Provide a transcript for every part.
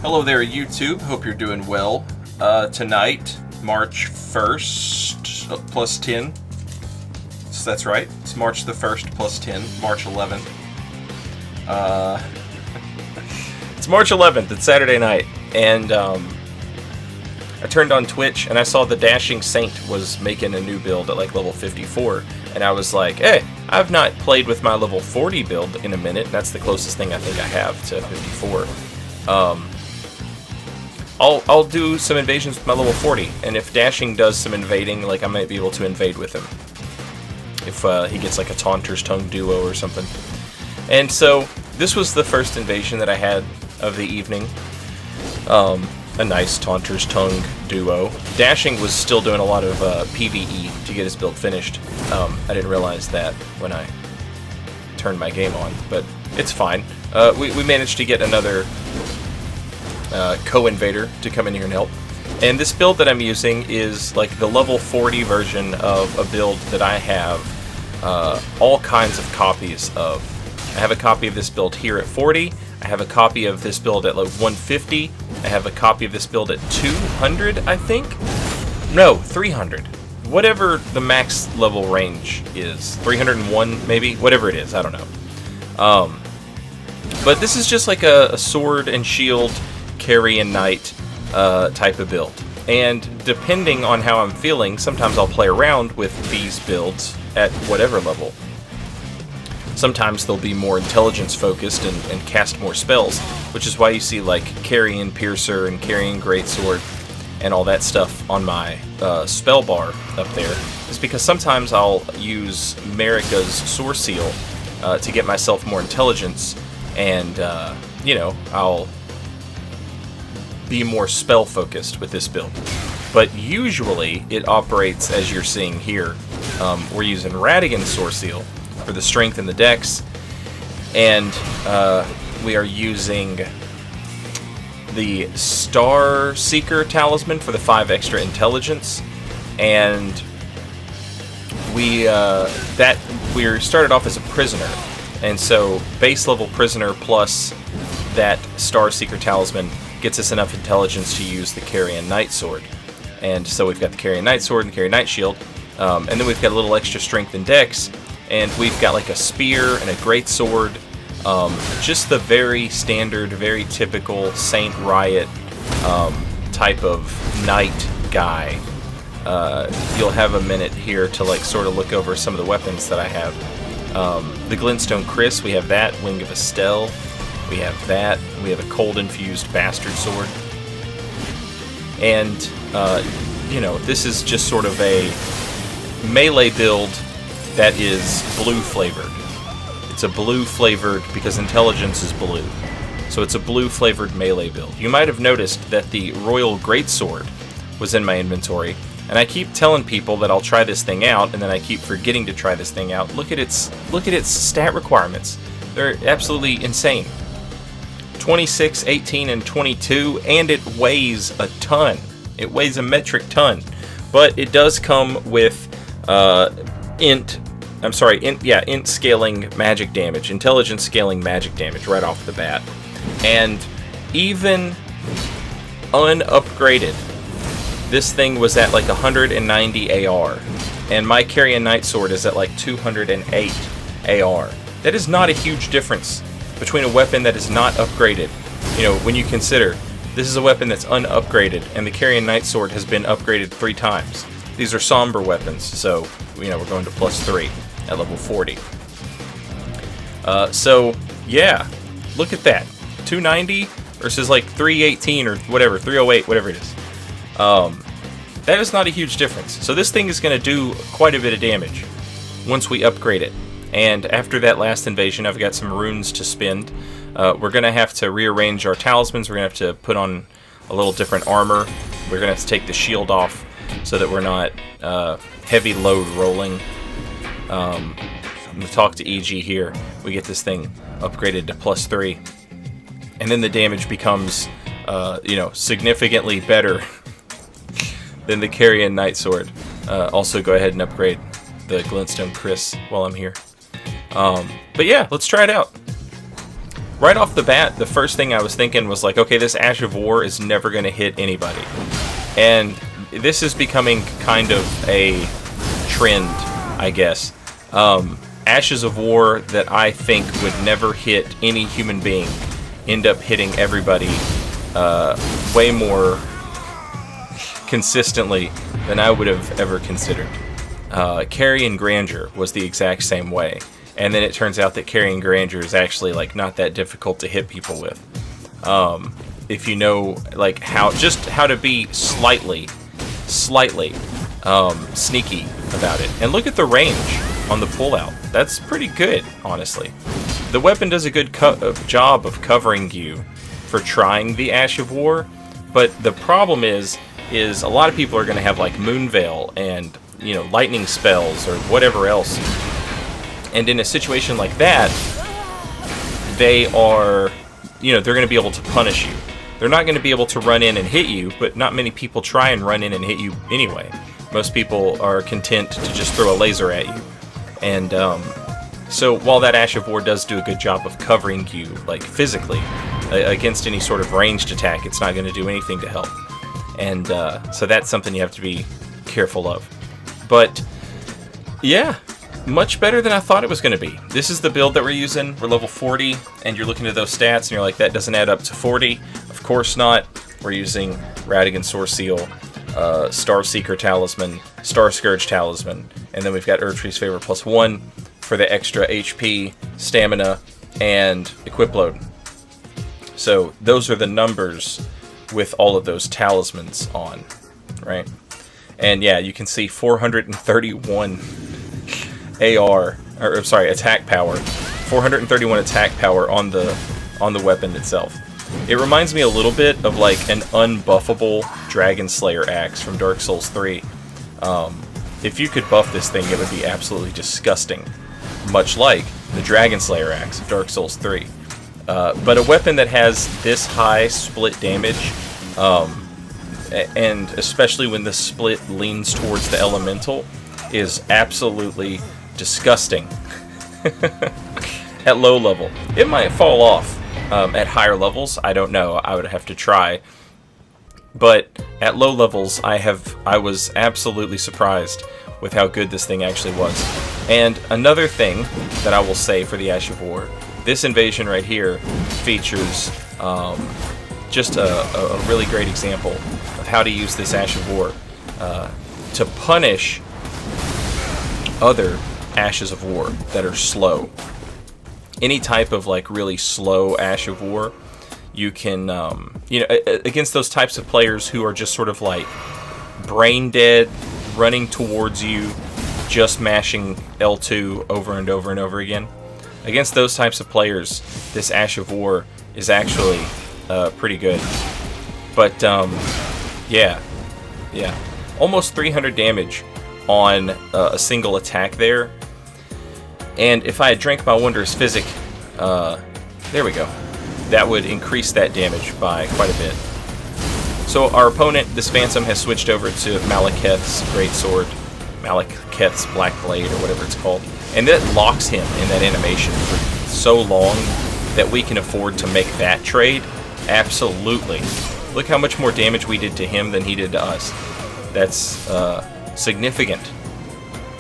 Hello there, YouTube. Hope you're doing well. Tonight, March 1st, plus 10. So that's right. It's March the 1st plus 10, March 11th. It's March 11th. It's Saturday night. And I turned on Twitch and I saw the Dashing Saint was making a new build at like level 54. And I was like, hey, I've not played with my level 40 build in a minute. That's the closest thing I think I have to 54. I'll do some invasions with my level 40, and if Dashing does some invading, like I might be able to invade with him. If he gets like a Taunter's Tongue duo or something. And so, this was the first invasion that I had of the evening. A nice Taunter's Tongue duo. Dashing was still doing a lot of PvE to get his build finished. I didn't realize that when I turned my game on, but it's fine. We managed to get another co-invader to come in here and help. And this build that I'm using is like the level 40 version of a build that I have all kinds of copies of. I have a copy of this build here at 40, I have a copy of this build at like 150, I have a copy of this build at 200, I think? No, 300. Whatever the max level range is. 301 maybe? Whatever it is, I don't know. But this is just like a sword and shield carry and knight type of build, and depending on how I'm feeling, sometimes I'll play around with these builds at whatever level. Sometimes they'll be more intelligence focused and cast more spells, which is why you see like carrying Piercer and carrying Greatsword and all that stuff on my spell bar up there. Is because sometimes I'll use Marika's Source Seal to get myself more intelligence, and you know, I'll be more spell focused with this build. But usually it operates as you're seeing here. We're using Radigan's Source Seal for the strength and the dex, and we are using the Star Seeker Talisman for the 5 extra intelligence, and we started off as a prisoner, and so base level prisoner plus that Star Seeker Talisman gets us enough intelligence to use the Carrion Knight Sword. And so we've got the Carrion Knight Sword and the Carrion Knight Shield, and then we've got a little extra strength and dex, and we've got like a spear and a great sword, just the very standard, very typical Saint Riot type of knight guy. You'll have a minute here to like sort of look over some of the weapons that I have. The Glintstone Chris, we have that. Wing of Estelle, we have that. We have a cold infused bastard sword. And, you know, this is just sort of a melee build that is blue flavored. It's a blue flavored because intelligence is blue. So it's a blue flavored melee build. You might have noticed that the Royal Greatsword was in my inventory, and I keep telling people that I'll try this thing out, and then I keep forgetting to try this thing out. Look at its stat requirements. They're absolutely insane. 26, 18, and 22, and it weighs a ton. It weighs a metric ton. But it does come with int scaling magic damage, intelligence scaling magic damage right off the bat. And even unupgraded, this thing was at like 190 AR, and my Carrion Knight Sword is at like 208 AR. That is not a huge difference between a weapon that is not upgraded. You know, when you consider this is a weapon that's unupgraded, and the Carrion Knight Sword has been upgraded 3 times. These are somber weapons, so you know we're going to +3 at level 40. So yeah, look at that, 290 versus like 318 or whatever, 308, whatever it is. That is not a huge difference. So this thing is going to do quite a bit of damage once we upgrade it. And after that last invasion, I've got some runes to spend. We're going to have to rearrange our talismans. We're going to have to put on a little different armor. We're going to have to take the shield off so that we're not heavy load rolling. I'm going to talk to EG here. We get this thing upgraded to +3. And then the damage becomes, you know, significantly better than the Carrion Knight Sword. Also go ahead and upgrade the Glintstone Chris while I'm here. But yeah, let's try it out. right off the bat, the first thing I was thinking was like, okay, this Ash of War is never going to hit anybody. And this is becoming kind of a trend, I guess. Ashes of War that I think would never hit any human being end up hitting everybody way more consistently than I would have ever considered. Carrion Grandeur was the exact same way. And then it turns out that Carrion Grandeur is actually like not that difficult to hit people with. If you know like how to be slightly sneaky about it. And look at the range on the pullout. That's pretty good, honestly. The weapon does a good job of covering you for trying the Ash of War, but the problem is a lot of people are going to have like Moonveil and, you know, lightning spells or whatever else. And in a situation like that, they are, you know, they're going to be able to punish you. They're not going to be able to run in and hit you, but not many people try and run in and hit you anyway. Most people are content to just throw a laser at you. And so while that Ash of War does do a good job of covering you, like physically, against any sort of ranged attack, it's not going to do anything to help. And so that's something you have to be careful of. But yeah, much better than I thought it was going to be. This is the build that we're using. We're level 40, and you're looking at those stats, and you're like, that doesn't add up to 40. Of course not. We're using Radigan Source Seal, Starseeker Talisman, Star Scourge Talisman, and then we've got Erdtree's Favor +1 for the extra HP, stamina, and equip load. So those are the numbers with all of those talismans on, right? And yeah, you can see 431 attack power, 431 attack power on the weapon itself. It reminds me a little bit of like an unbuffable Dragon Slayer axe from Dark Souls 3. If you could buff this thing, it would be absolutely disgusting, much like the Dragon Slayer axe of Dark Souls 3. But a weapon that has this high split damage, and especially when the split leans towards the elemental, is absolutely disgusting at low level. It might fall off at higher levels. I don't know. I would have to try. But at low levels, I was absolutely surprised with how good this thing actually was. And another thing that I will say for the Ash of War, this invasion right here features just a really great example of how to use this Ash of War to punish other Ashes of War that are slow. Any type of like really slow Ash of War, you can, you know, against those types of players who are just sort of like brain dead, running towards you, just mashing L2 over and over and over again. Against those types of players, this Ash of War is actually pretty good. But yeah, almost 300 damage on a single attack there. And if I had drank my Wondrous Physic, there we go, that would increase that damage by quite a bit. So our opponent, this Phantom, has switched over to Malekith's Greatsword, Malekith's Black Blade, or whatever it's called. And that locks him in that animation for so long that we can afford to make that trade. Absolutely. Look how much more damage we did to him than he did to us. That's significant.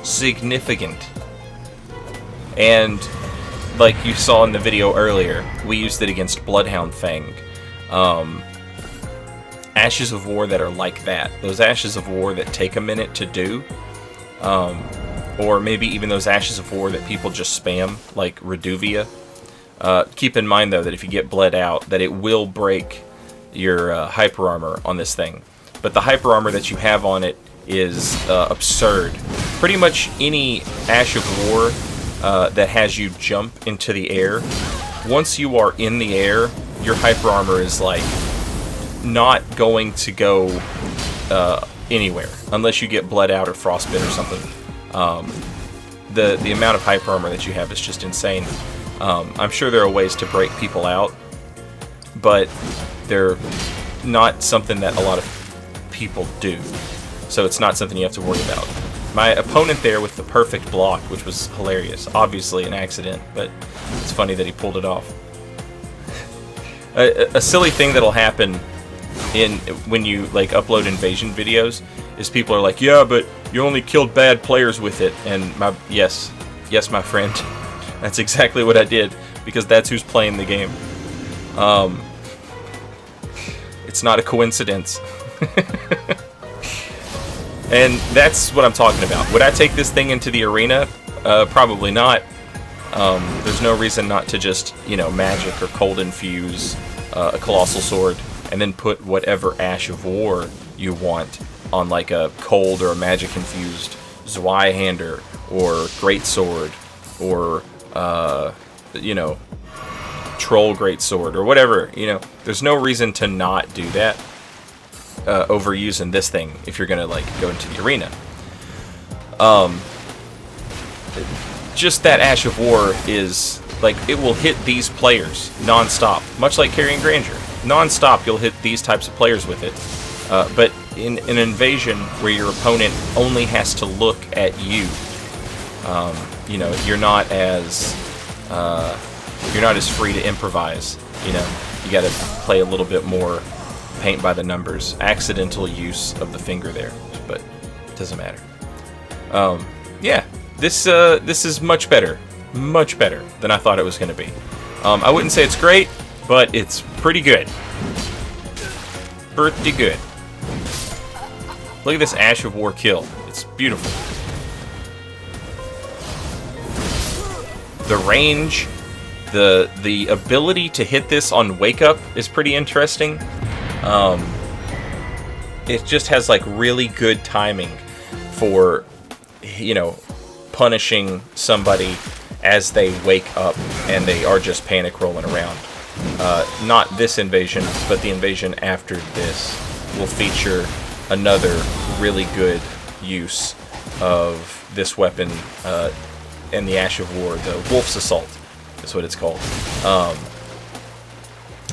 Significant. And like you saw in the video earlier, we used it against Bloodhound Fang. Ashes of War that are like that. Those Ashes of War that take a minute to do. Or maybe even those Ashes of War that people just spam, like Reduvia. Keep in mind, though, that if you get bled out, that it will break your hyper armor on this thing. But the hyper armor that you have on it is absurd. Pretty much any Ash of War that has you jump into the air, once you are in the air, your hyper armor is like not going to go anywhere unless you get bled out or frostbit or something. The amount of hyper armor that you have is just insane. I'm sure there are ways to break people out, but they're not something that a lot of people do. So it's not something you have to worry about. My opponent there with the perfect block, which was hilarious. Obviously an accident, but it's funny that he pulled it off. A silly thing that'll happen when you like upload invasion videos is people are like, yeah, but you only killed bad players with it. And yes, my friend, that's exactly what I did, because that's who's playing the game. It's not a coincidence. And that's what I'm talking about. Would I take this thing into the arena? Probably not. There's no reason not to just, magic or cold infuse a colossal sword and then put whatever Ash of War you want on like a cold or a magic infused Zweihander or Greatsword or Troll Greatsword or whatever. There's no reason to not do that over using this thing if you're gonna like go into the arena. Just that Ash of War is like, it will hit these players non-stop, much like Carrying Grandeur. Non-stop, you'll hit these types of players with it. But in an invasion where your opponent only has to look at you, you're not as free to improvise. You got to play a little bit more paint by the numbers. Accidental use of the finger there, but it doesn't matter. Yeah, this is much better than I thought it was going to be. I wouldn't say it's great, but it's pretty good. Pretty good. Look at this Ash of War kill. It's beautiful. The range, the ability to hit this on Wake Up is pretty interesting. It just has like really good timing for, punishing somebody as they wake up and they are just panic rolling around. Not this invasion, but the invasion after this will feature another really good use of this weapon in the Ash of War. The Wolf's Assault is what it's called.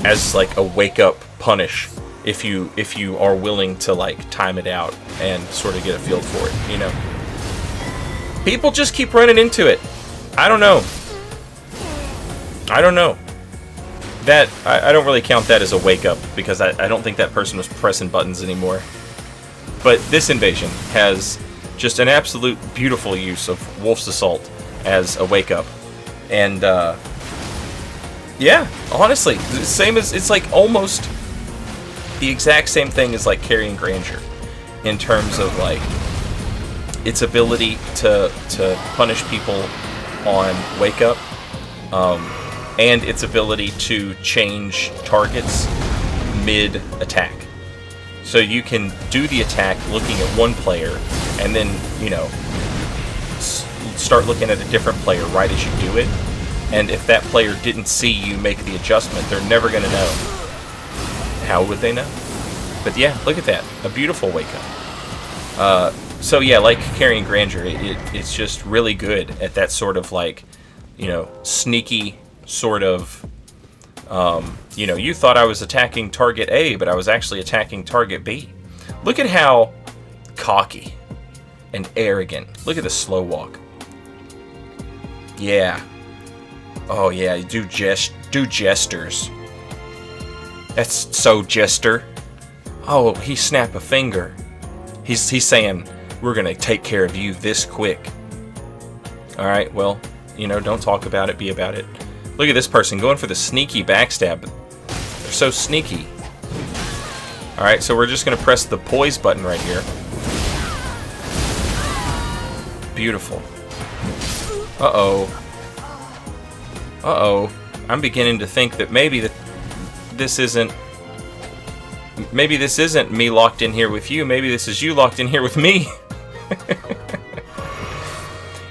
As like a wake-up punish if you are willing to like time it out and sort of get a feel for it, People just keep running into it. I don't know. That I don't really count that as a wake-up, because I don't think that person was pressing buttons anymore. But this invasion has just an absolute beautiful use of Wolf's Assault as a wake-up. And, yeah, honestly, it's like almost the exact same thing as like Carrying Grandeur in terms of like its ability to punish people on wake up, and its ability to change targets mid-attack. So you can do the attack looking at one player, and then, start looking at a different player right as you do it. And if that player didn't see you make the adjustment, they're never going to know. How would they know? But yeah, look at that. A beautiful wake up. So yeah, like Carrying Grandeur, it's just really good at that sort of like, sneaky sort of, you thought I was attacking target A, but I was actually attacking target B. Look at how cocky and arrogant. Look at the slow walk. Yeah. Oh yeah, do gestures. That's so jester. Oh, he snap a finger. He's saying, we're gonna take care of you this quick. Alright, well, don't talk about it, be about it. Look at this person going for the sneaky backstab. They're so sneaky. Alright, so we're just gonna press the poise button right here. Beautiful. Uh-oh. Uh-oh. I'm beginning to think that maybe this isn't me locked in here with you. Maybe this is you locked in here with me.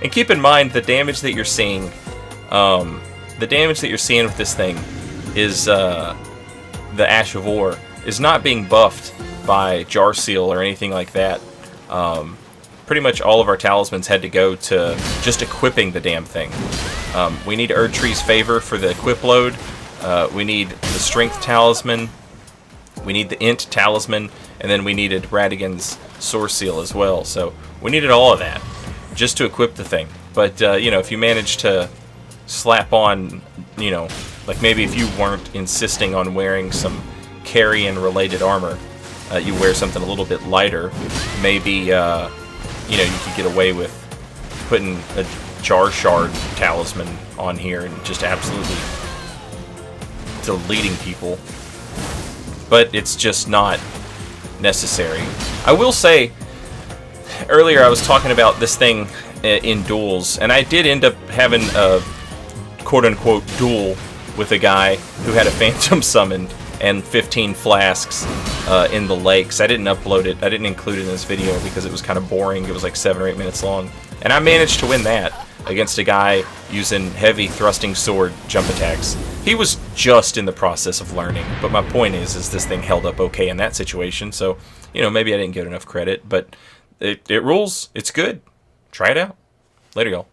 And keep in mind the damage that you're seeing. The damage that you're seeing with this thing is the Ash of War is not being buffed by Jar Seal or anything like that. Pretty much all of our talismans had to go to just equipping the damn thing. We need Erdtree's Favor for the equip load. We need the Strength Talisman. We need the Int Talisman. And then we needed Radigan's Source Seal as well. So we needed all of that just to equip the thing. But, if you manage to slap on, Like maybe if you weren't insisting on wearing some carrion-related armor, you wear something a little bit lighter. Maybe you know, you could get away with putting a Jar Shard talisman on here and just absolutely deleting people. But it's just not necessary. I will say, earlier I was talking about this thing in duels, and I did end up having a quote-unquote duel with a guy who had a phantom summoned and 15 flasks in the lakes. I didn't upload it. I didn't include it in this video because it was kind of boring. It was like 7 or 8 minutes long. And I managed to win that against a guy using heavy thrusting sword jump attacks. He was just in the process of learning, but my point is this thing held up okay in that situation. So, you know, maybe I didn't get enough credit, but it rules. It's good. Try it out. Later, y'all.